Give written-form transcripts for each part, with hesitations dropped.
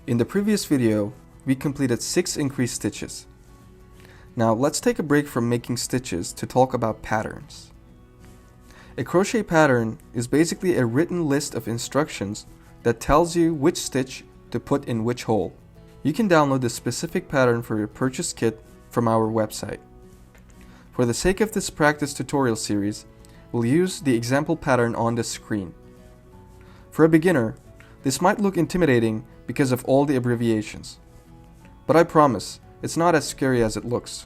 In the previous video, we completed 6 increased stitches. Now let's take a break from making stitches to talk about patterns. A crochet pattern is basically a written list of instructions that tells you which stitch to put in which hole. You can download the specific pattern for your purchase kit from our website. For the sake of this practice tutorial series, we'll use the example pattern on the screen. For a beginner, this might look intimidating because of all the abbreviations. But I promise, it's not as scary as it looks.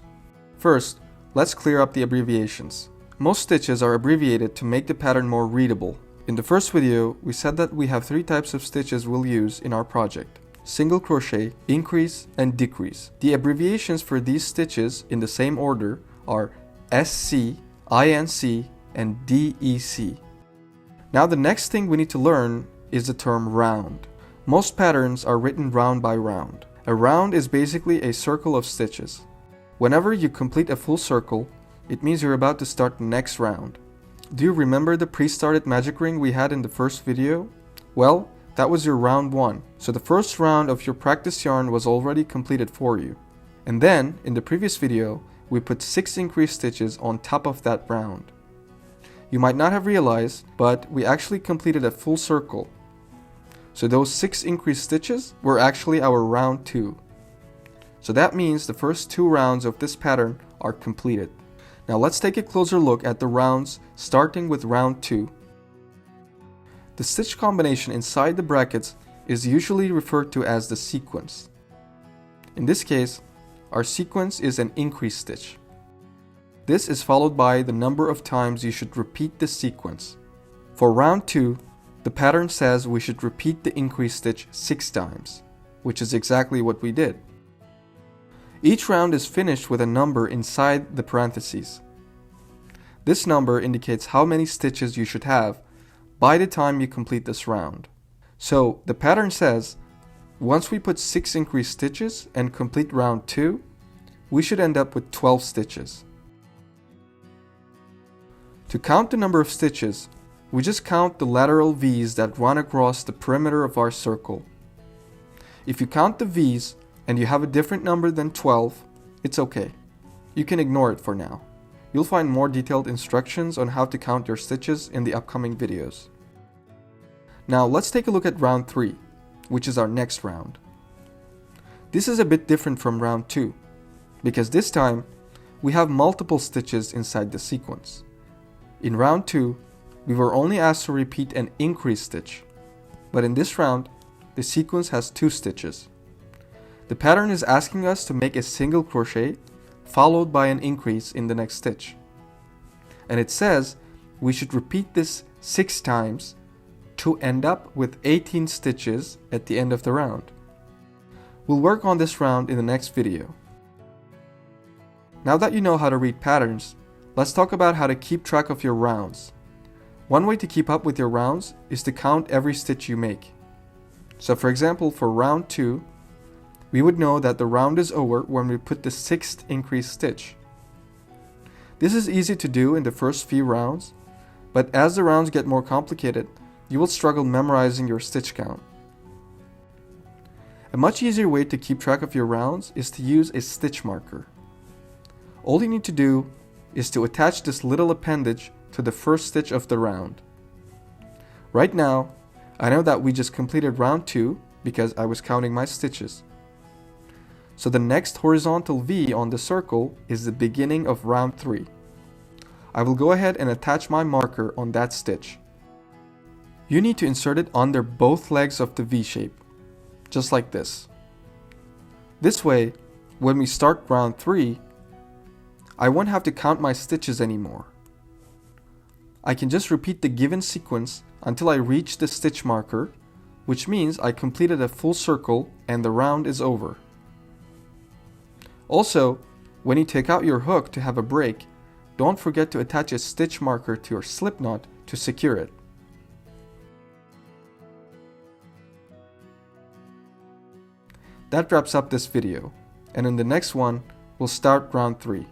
First, let's clear up the abbreviations. Most stitches are abbreviated to make the pattern more readable. In the first video, we said that we have 3 types of stitches we'll use in our project: single crochet, increase, and decrease. The abbreviations for these stitches in the same order are SC, INC, and DEC. Now the next thing we need to learn is the term round. Most patterns are written round by round. A round is basically a circle of stitches. Whenever you complete a full circle, it means you're about to start the next round. Do you remember the pre-started magic ring we had in the first video? Well, that was your round 1. So the first round of your practice yarn was already completed for you. And then, in the previous video, we put 6 increased stitches on top of that round. You might not have realized, but we actually completed a full circle. So those 6 increased stitches were actually our round 2. So that means the first 2 rounds of this pattern are completed. Now let's take a closer look at the rounds, starting with round 2. The stitch combination inside the brackets is usually referred to as the sequence. In this case, our sequence is an increased stitch. This is followed by the number of times you should repeat the sequence. For round 2, the pattern says we should repeat the increased stitch 6 times, which is exactly what we did. Each round is finished with a number inside the parentheses. This number indicates how many stitches you should have by the time you complete this round. So the pattern says, once we put 6 increased stitches and complete round 2, we should end up with 12 stitches. To count the number of stitches, we just count the lateral V's that run across the perimeter of our circle. If you count the V's and you have a different number than 12, it's okay. You can ignore it for now. You'll find more detailed instructions on how to count your stitches in the upcoming videos. Now let's take a look at round 3, which is our next round. This is a bit different from round 2, because this time we have multiple stitches inside the sequence. In round 2, we were only asked to repeat an increased stitch, but in this round, the sequence has 2 stitches. The pattern is asking us to make a single crochet followed by an increase in the next stitch. And it says we should repeat this 6 times to end up with 18 stitches at the end of the round. We'll work on this round in the next video. Now that you know how to read patterns, let's talk about how to keep track of your rounds. One way to keep up with your rounds is to count every stitch you make. So for example, for round 2, we would know that the round is over when we put the 6th increased stitch. This is easy to do in the first few rounds, but as the rounds get more complicated, you will struggle memorizing your stitch count. A much easier way to keep track of your rounds is to use a stitch marker. All you need to do is to attach this little appendage to the first stitch of the round. Right now, I know that we just completed round 2 because I was counting my stitches. So the next horizontal V on the circle is the beginning of round 3. I will go ahead and attach my marker on that stitch. You need to insert it under both legs of the V shape, just like this. This way, when we start round 3, I won't have to count my stitches anymore. I can just repeat the given sequence until I reach the stitch marker, which means I completed a full circle and the round is over. Also, when you take out your hook to have a break, don't forget to attach a stitch marker to your slip knot to secure it. That wraps up this video, and in the next one, we'll start round 3.